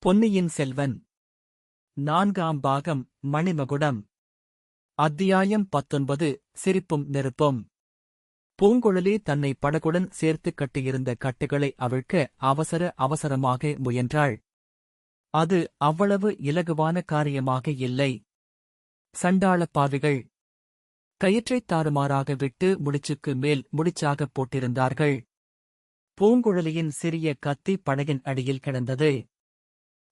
பொன்னியின் செல்வன் நான்காம் பாகம் மணிமகுடம். அத்தியாயம் 19. சிரிப்பும் நெருப்பும். பூங்குழலி தன்னை படகுடன் சேர்த்துக் கட்டியிருந்த கட்டுகளை அவிழ்க்க அவசரமாக முயன்றாள். அது அவ்வளவு இலகுவான காரியமாக இல்லை. சண்டாளப் பாவிகள் கயிற்றைத் தாறுமாறாக விட்டு முடிச்சுக்கு மேல் முடிச்சாகப் போட்டிருந்தார்கள். பூங்குழலியின் சிறிய கத்தி படகின் அடியில் கிடந்தது.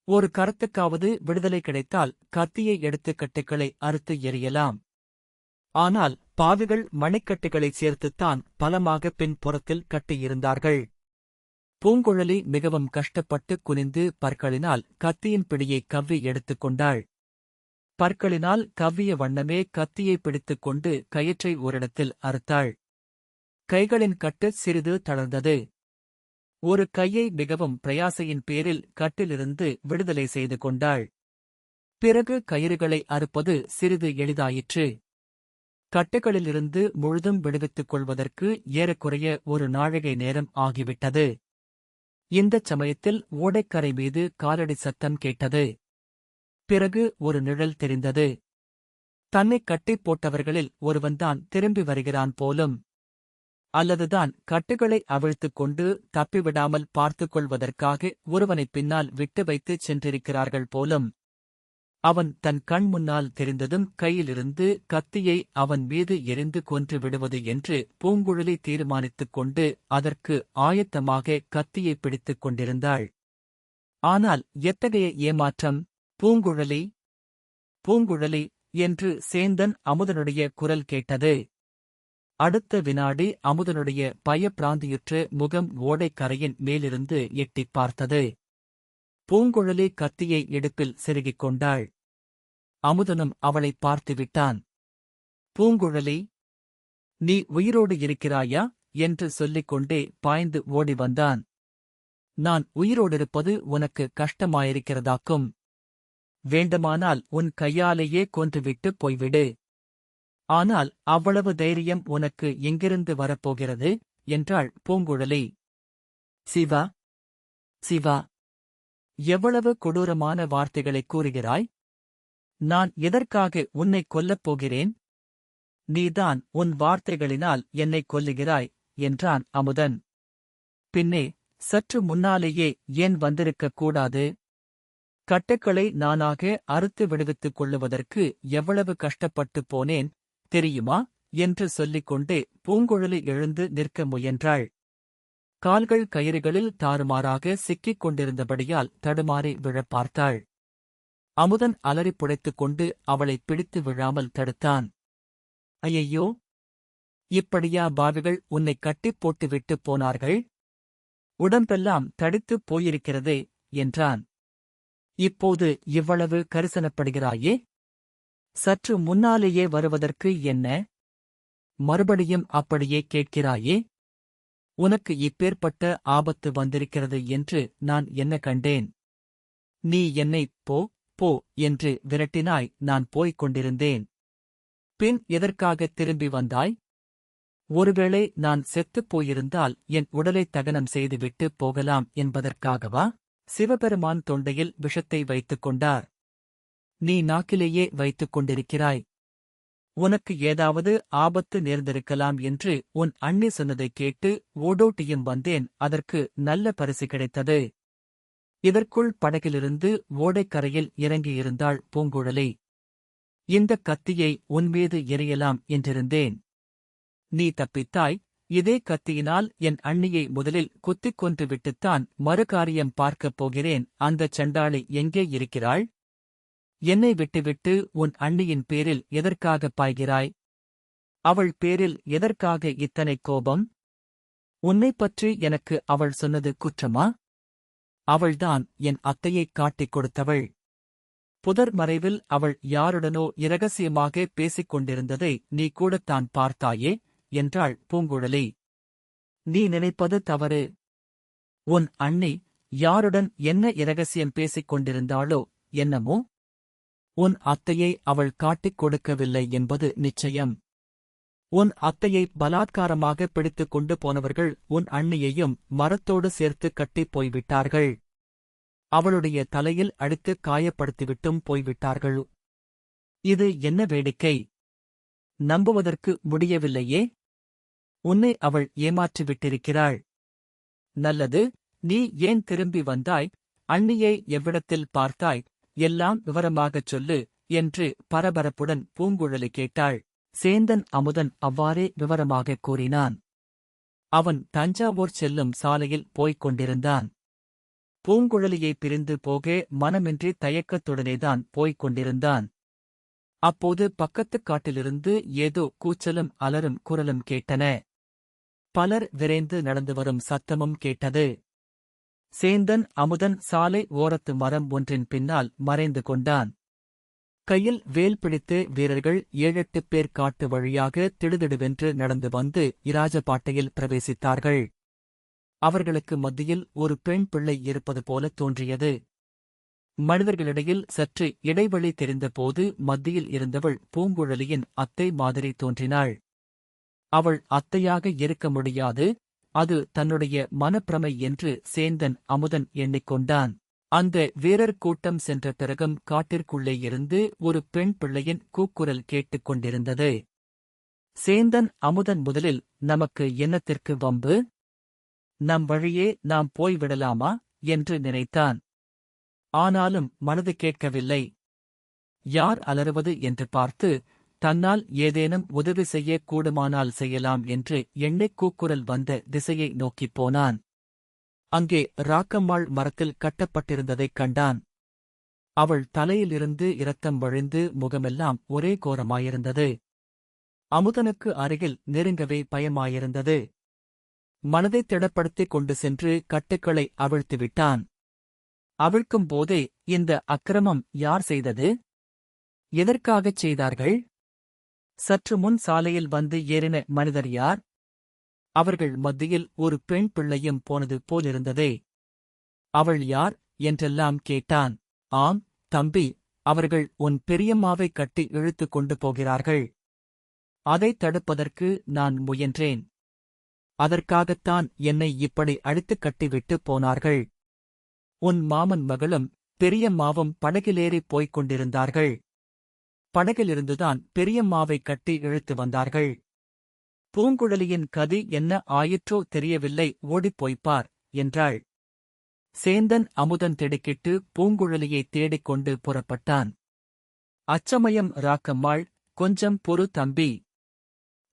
ஒரு கரத்துக்காவது விடுதலை கிடைத்தால் கத்தியை எடுத்து கட்டுகளை அறுத்து எறியலாம். ஆனால் பாவிகள் மணிக்கட்டுகளைச் சேர்த்துத்தான் பலமாக பின்புறத்தில் கட்டியிருந்தார்கள். பூங்குழலி மிகவும் கஷ்டப்பட்டு குனிந்து பற்களினால் கத்தியின் பிடியை கவ்வி எடுத்துக் கொண்டாள். பற்களினால் கவ்விய வண்ணமே கத்தியை பிடித்துக் கொண்டு கயிற்றை ஓரிடத்தில் அறுத்தாள். கைகளின் கட்டு சிறிது தளர்ந்தது. ஒரு கையை மிகவும் பிரயாசையின் பேரில் கட்டிலிருந்து விடுதலை செய்து கொண்டாள். பிறகு கயிறுகளை அறுப்பது சிறிது எளிதாயிற்று. கட்டுகளிலிருந்து முழுதும் விடுவித்துக் கொள்வதற்கு ஏறக்குறைய ஒரு நாழிகை நேரம் ஆகிவிட்டது. இந்தச் சமயத்தில் ஓடைக்கரை மீது காலடி சத்தம் கேட்டது. பிறகு ஒரு நிழல் தெரிந்தது. தன்னைக் கட்டிப் போட்டவர்களில் ஒருவன்தான் திரும்பி வருகிறான் போலும். அல்லதுதான் கட்டுகளை அவிழ்த்துக் கொண்டு தப்பிவிடாமல் பார்த்துக் கொள்வதற்காக ஒருவனைப் பின்னால் விட்டு வைத்துச் சென்றிருக்கிறார்கள் போலும். அவன் தன் கண் முன்னால் தெரிந்ததும் கையிலிருந்து கத்தியை அவன் மீது எறிந்து கொன்று விடுவது என்று பூங்குழலி தீர்மானித்துக் கொண்டு அதற்கு ஆயத்தமாக கத்தியை பிடித்துக் கொண்டிருந்தாள். ஆனால் எத்தகைய ஏமாற்றம்! பூங்குழலி, பூங்குழலி என்று சேந்தன் அமுதனுடைய குரல் கேட்டது. அடுத்த வினாடி அமுதனுடைய பயப்பிராந்தியுற்ற முகம் ஓடைக்கரையின் மேலிருந்து எட்டிப் பார்த்தது. பூங்குழலி கத்தியை இடுப்பில் செருகிக் கொண்டாள். அமுதனும் அவளைப் பார்த்துவிட்டான். பூங்குழலி, நீ உயிரோடு இருக்கிறாயா என்று சொல்லிக் கொண்டே பாய்ந்து ஓடி வந்தான். நான் உயிரோடிருப்பது உனக்கு கஷ்டமாயிருக்கிறதாக்கும். வேண்டுமானால் உன் கையாலேயே கொன்றுவிட்டுப் போய்விடு. ஆனால் அவ்வளவு தைரியம் உனக்கு எங்கிருந்து வரப்போகிறது என்றாள் பூங்குழலி. சிவா, சிவா, எவ்வளவு கொடூரமான வார்த்தைகளைக் கூறுகிறாய்! நான் எதற்காக உன்னைக் கொல்லப் போகிறேன்? நீதான் உன் வார்த்தைகளினால் என்னைக் கொல்லுகிறாய் என்றான் அமுதன். பின்னே சற்று முன்னாலேயே ஏன் வந்திருக்கக் கூடாது? கட்டுக்களை நானாக அறுத்து விடுவித்துக் கொள்ளுவதற்கு எவ்வளவு கஷ்டப்பட்டுப் போனேன் தெரியுமா என்று சொல்லிக்கொண்டே பூங்குழலி எழுந்து நிற்க முயன்றாள். கால்கள் கயிறுகளில் தாறுமாறாக சிக்கிக் கொண்டிருந்தபடியால் தடுமாறி விழப் பார்த்தாள். அமுதன் அலறிப் புடைத்துக் கொண்டு அவளைப் பிடித்து விழாமல் தடுத்தான். ஐயையோ, இப்படியா பாவிகள் உன்னைக் கட்டிப் போட்டுவிட்டுப் போனார்கள்? உடம்பெல்லாம் தடித்துப் போயிருக்கிறதே என்றான். இப்போது இவ்வளவு கரிசனப்படுகிறாயே? சற்று முன்னாலேயே வருவதற்கு என்ன? மறுபடியும் அப்படியே கேட்கிறாயே? உனக்கு இப்பேற்பட்ட ஆபத்து வந்திருக்கிறது என்று நான் என்ன கண்டேன்? நீ என்னை போ போ என்று விரட்டினாய். நான் போய்க் கொண்டிருந்தேன். பின் எதற்காகத் திரும்பி வந்தாய்? ஒருவேளை நான் செத்துப் போயிருந்தால் என் உடலை தகனம் செய்துவிட்டு போகலாம் என்பதற்காகவா? சிவபெருமான் தொண்டையில் விஷத்தை வைத்துக் கொண்டார். நீ நாக்கிலேயே வைத்துக் கொண்டிருக்கிறாய். உனக்கு ஏதாவது ஆபத்து நேர்ந்திருக்கலாம் என்று உன் அண்ணி சொன்னதைக் கேட்டு ஓடோட்டியும் வந்தேன். அதற்கு நல்ல பரிசு கிடைத்தது. இதற்குள் படகிலிருந்து ஓடைக்கரையில் இறங்கியிருந்தாள் பூங்குழலி. இந்தக் கத்தியை உன்மீது எறியலாம் என்றிருந்தேன். நீ தப்பித்தாய். இதே கத்தியினால் என் அண்ணியை முதலில் குத்திக் கொன்று விட்டுத்தான் மறுகாரியம் பார்க்கப் போகிறேன். அந்தச் சண்டாளி எங்கே இருக்கிறாள்? என்னை விட்டுவிட்டு உன் அண்ணியின் பேரில் எதற்காகப் பாய்கிறாய்? அவள் பேரில் எதற்காக இத்தனை கோபம்? உன்னைப் பற்றி எனக்கு அவள் சொன்னது குற்றமா? அவள்தான் என் அத்தையைக் காட்டிக் கொடுத்தவள். புதர் மறைவில் அவள் யாருடனோ இரகசியமாக பேசிக் கொண்டிருந்ததை நீ கூடத்தான் பார்த்தாயே என்றாள் பூங்குழலி. நீ நினைப்பது தவறு. உன் அண்ணி யாருடன் என்ன இரகசியம் பேசிக் கொண்டிருந்தாளோ என்னமோ? உன் அத்தையை அவள் காட்டிக் கொடுக்கவில்லை என்பது நிச்சயம். உன் அத்தையை பலாத்காரமாக பிடித்துக் கொண்டு போனவர்கள் உன் அண்ணியையும் மரத்தோடு சேர்த்து கட்டிப் போய்விட்டார்கள். அவளுடைய தலையில் அடித்து காயப்படுத்திவிட்டும் போய்விட்டார்கள். இது என்ன வேடிக்கை? நம்புவதற்கு முடியவில்லையே. உன்னை அவள் ஏமாற்றிவிட்டிருக்கிறாள். நல்லது, நீ ஏன் திரும்பி வந்தாய்? அண்ணியை எவ்விடத்தில் பார்த்தாய்? எல்லாம் விவரமாகச் சொல்லு என்று பரபரப்புடன் பூங்குழலி கேட்டாள். சேந்தன் அமுதன் அவ்வாறே விவரமாகக் கூறினான். அவன் தஞ்சாவூர் செல்லும் சாலையில் போய்க் கொண்டிருந்தான். பூங்குழலியை பிரிந்து போக மனமின்றி தயக்கத்துடனேதான் போய்க் கொண்டிருந்தான். அப்போது பக்கத்துக் காட்டிலிருந்து ஏதோ கூச்சலும் அலறும் குரலும் கேட்டன. பலர் விரைந்து நடந்து வரும் சத்தமும் கேட்டது. சேந்தன் அமுதன் சாலை ஓரத்து மரம் ஒன்றின் பின்னால் மறைந்து கொண்டான். கையில் வேல் பிடித்து வீரர்கள் 7-8 பேர் காட்டு வழியாக திடுதிடுவென்று நடந்து வந்து இராஜபாட்டையில் பிரவேசித்தார்கள். அவர்களுக்கு மத்தியில் ஒரு பெண் பிள்ளை இருப்பது போல தோன்றியது. மனிதர்களிடையில் சற்று இடைவெளி தெரிந்தபோது மத்தியில் இருந்தவள் பூங்குழலியின் அத்தை மாதிரி தோன்றினாள். அவள் அத்தையாக இருக்க முடியாது, அது தன்னுடைய மனப்பிரமை என்று சேந்தன் அமுதன் எண்ணிக்கொண்டான். அந்த வீரர் கூட்டம் சென்ற பிறகும் காட்டிற்குள்ளே இருந்து ஒரு பெண் பிள்ளையின் கூக்குரல் கேட்டுக் கொண்டிருந்தது. சேந்தன் அமுதன் முதலில் நமக்கு என்னத்திற்கு வம்பு? நம் வழியே நாம் போய்விடலாமா என்று நினைத்தான். ஆனாலும் மனது கேட்கவில்லை. யார் அலறுவது என்று பார்த்து, தன்னால் ஏதேனும் உதவி செய்ய கூடுமானால் செய்யலாம் என்று எண்ணிக் கூக்குரல் வந்த திசையை நோக்கிப் போனான். அங்கே ராக்கம்மாள் மரத்தில் கட்டப்பட்டிருந்ததைக் கண்டான். அவள் தலையிலிருந்து இரத்தம் வழிந்து முகமெல்லாம் ஒரே கோரமாயிருந்தது. அமுதனுக்கு அருகில் நெருங்கவே பயமாயிருந்தது. மனதைத் திடப்படுத்திக் கொண்டு சென்று கட்டுக்களை அவிழ்த்துவிட்டான். அவிழ்க்கும் போதே, இந்த அக்கிரமம் யார் செய்தது? எதற்காகச் செய்தார்கள்? சற்று முன் சாலையில் வந்து ஏறின மனிதர் யார்? அவர்கள் மத்தியில் ஒரு பெண் பிள்ளையும் போனது போலிருந்ததே. அவள் யார் என்றெல்லாம் கேட்டான். ஆம் தம்பி, அவர்கள் உன் பெரியம்மாவை கட்டி இழுத்துக் கொண்டு போகிறார்கள். அதைத் தடுப்பதற்கு நான் முயன்றேன். அதற்காகத்தான் என்னை இப்படி அடித்துக் கட்டிவிட்டு போனார்கள். உன் மாமன் மகளும் பெரியம்மாவும் படகிலேறிப் போய்க் கொண்டிருந்தார்கள். படகிலிருந்துதான் பெரியம்மாவை கட்டி இழுத்து வந்தார்கள். பூங்குழலியின் கதி என்ன ஆயிற்றோ தெரியவில்லை, ஓடிப்போய்ப்பார் என்றாள். சேந்தன் அமுதன் திடுக்கிட்டு பூங்குழலியைத் தேடிக் கொண்டு புறப்பட்டான். அச்சமயம் ராக்கம்மாள், கொஞ்சம் பொறு தம்பி.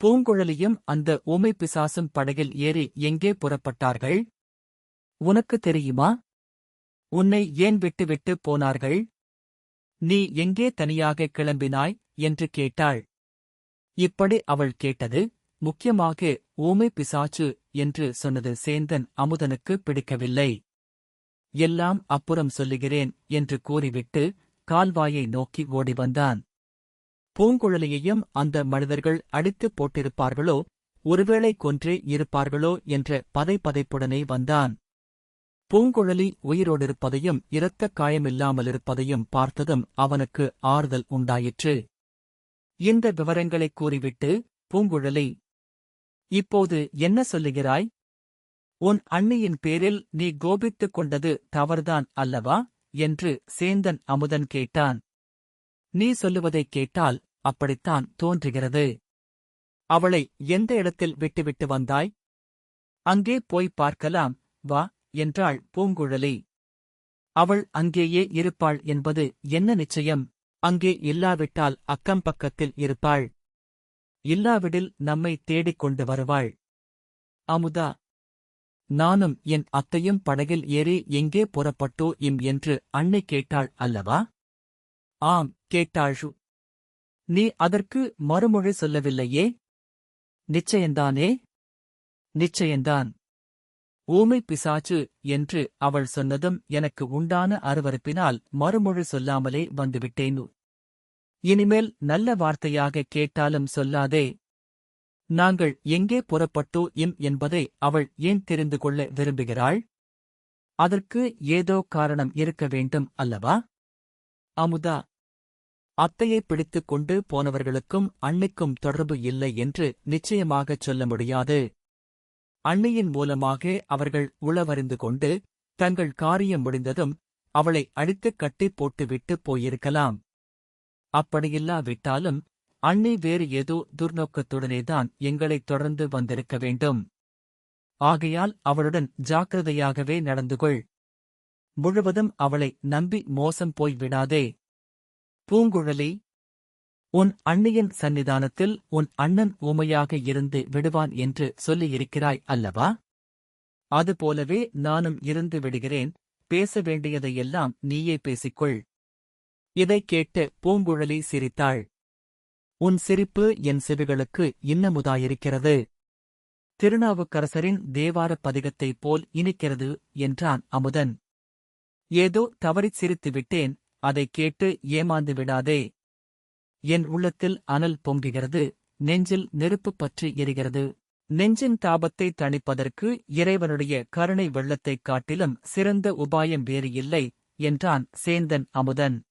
பூங்குழலியும் அந்த ஊமை பிசாசும் படகில் ஏறி எங்கே புறப்பட்டார்கள்? உனக்கு தெரியுமா? உன்னை ஏன் விட்டுவிட்டு போனார்கள்? நீ எங்கே தனியாக கிளம்பினாய் என்று கேட்டாள். இப்படி அவள் கேட்டது, முக்கியமாக ஊமை பிசாச்சு என்று சொன்னது சேந்தன் அமுதனுக்கு பிடிக்கவில்லை. எல்லாம் அப்புறம் சொல்லுகிறேன் என்று கூறிவிட்டு கால்வாயை நோக்கி ஓடி வந்தான். பூங்குழலியையும் அந்த மனிதர்கள் அடித்துப் போட்டிருப்பார்களோ, ஒருவேளை கொன்றே இருப்பார்களோ என்ற பதைப்பதைப்புடனே வந்தான். பூங்குழலி உயிரோடிருப்பதையும் இரத்தக் காயமில்லாமலிருப்பதையும் பார்த்ததும் அவனுக்கு ஆறுதல் உண்டாயிற்று. இந்த விவரங்களைக் கூறிவிட்டு, பூங்குழலி, இப்போது என்ன சொல்லுகிறாய்? உன் அண்ணியின் பேரில் நீ கோபித்துக் கொண்டது தவறுதான் அல்லவா என்று சேந்தன் அமுதன் கேட்டான். நீ சொல்லுவதைக் கேட்டால் அப்படித்தான் தோன்றுகிறது. அவளை எந்த இடத்தில் விட்டுவிட்டு வந்தாய்? அங்கே போய் பார்க்கலாம், வா என்றாள் பூங்குழலி. அவள் அங்கேயே இருப்பாள் என்பது என்ன நிச்சயம்? அங்கே இல்லாவிட்டால் அக்கம் பக்கத்தில் இருப்பாள். இல்லாவிடில் நம்மை தேடிக் கொண்டு வருவாள். அமுதா, நானும் என் அத்தையும் படகில் ஏறி எங்கே புறப்பட்டோ என்று அன்னை கேட்டாள் அல்லவா? ஆம், கேட்டாள். நீ அதற்கு மறுமொழி சொல்லவில்லையே? நிச்சயந்தானே? நிச்சயந்தான். ஊமை பிசாச்சு என்று அவள் சொன்னதும் எனக்கு உண்டான அருவருப்பினால் மறுமொழி சொல்லாமலே வந்துவிட்டேன். இனிமேல் நல்ல வார்த்தையாக கேட்டாலும் சொல்லாதே. நாங்கள் எங்கே புறப்பட்டோ என்பதை அவள் ஏன் தெரிந்து கொள்ள விரும்புகிறாள்? அதற்கு ஏதோ காரணம் இருக்க வேண்டும் அல்லவா? அமுதா, அத்தையை பிடித்துக் கொண்டு போனவர்களுக்கும் அன்னைக்கும் தொடர்பு இல்லை என்று நிச்சயமாகச் சொல்ல முடியாது. அன்னையின் மூலமாக அவர்கள் உளவறிந்து கொண்டு, தங்கள் காரியம் முடிந்ததும் அவளை அடித்துக் கட்டிப் போட்டுவிட்டு போயிருக்கலாம். அப்படியில்லாவிட்டாலும் அண்ணி வேறு ஏதோ துர்நோக்கத்துடனேதான் எங்களைத் தொடர்ந்து வந்திருக்க வேண்டும். ஆகையால் அவளுடன் ஜாக்கிரதையாகவே நடந்துகொள். முழுவதும் அவளை நம்பி மோசம் போய் விடாதே. பூங்குழலி, உன் அண்ணியின் சந்நிதானத்தில் உன் அண்ணன் ஊமையாக இருந்து விடுவான் என்று சொல்லியிருக்கிறாய் அல்லவா? அதுபோலவே நானும் இருந்து விடுகிறேன். பேச வேண்டியதையெல்லாம் நீயே பேசிக்கொள். இதைக் கேட்டு பூங்குழலி சிரித்தாள். உன் சிரிப்பு என் செவிகளுக்கு இன்னமுதாயிருக்கிறது. திருநாவுக்கரசரின் தேவாரப் பதிகத்தைப் போல் இனிக்கிறது என்றான் அமுதன். ஏதோ தவறிச் சிரித்துவிட்டேன், அதைக் கேட்டு ஏமாந்து விடாதே. என் உள்ளத்தில் அனல் பொங்குகிறது, நெஞ்சில் நெருப்பு பற்றி எரிகிறது. நெஞ்சின் தாபத்தைத் தணிப்பதற்கு இறைவனுடைய கருணை வெள்ளத்தைக் காட்டிலும் சிறந்த உபாயம் வேறு இல்லை என்றான் சேந்தன் அமுதன்.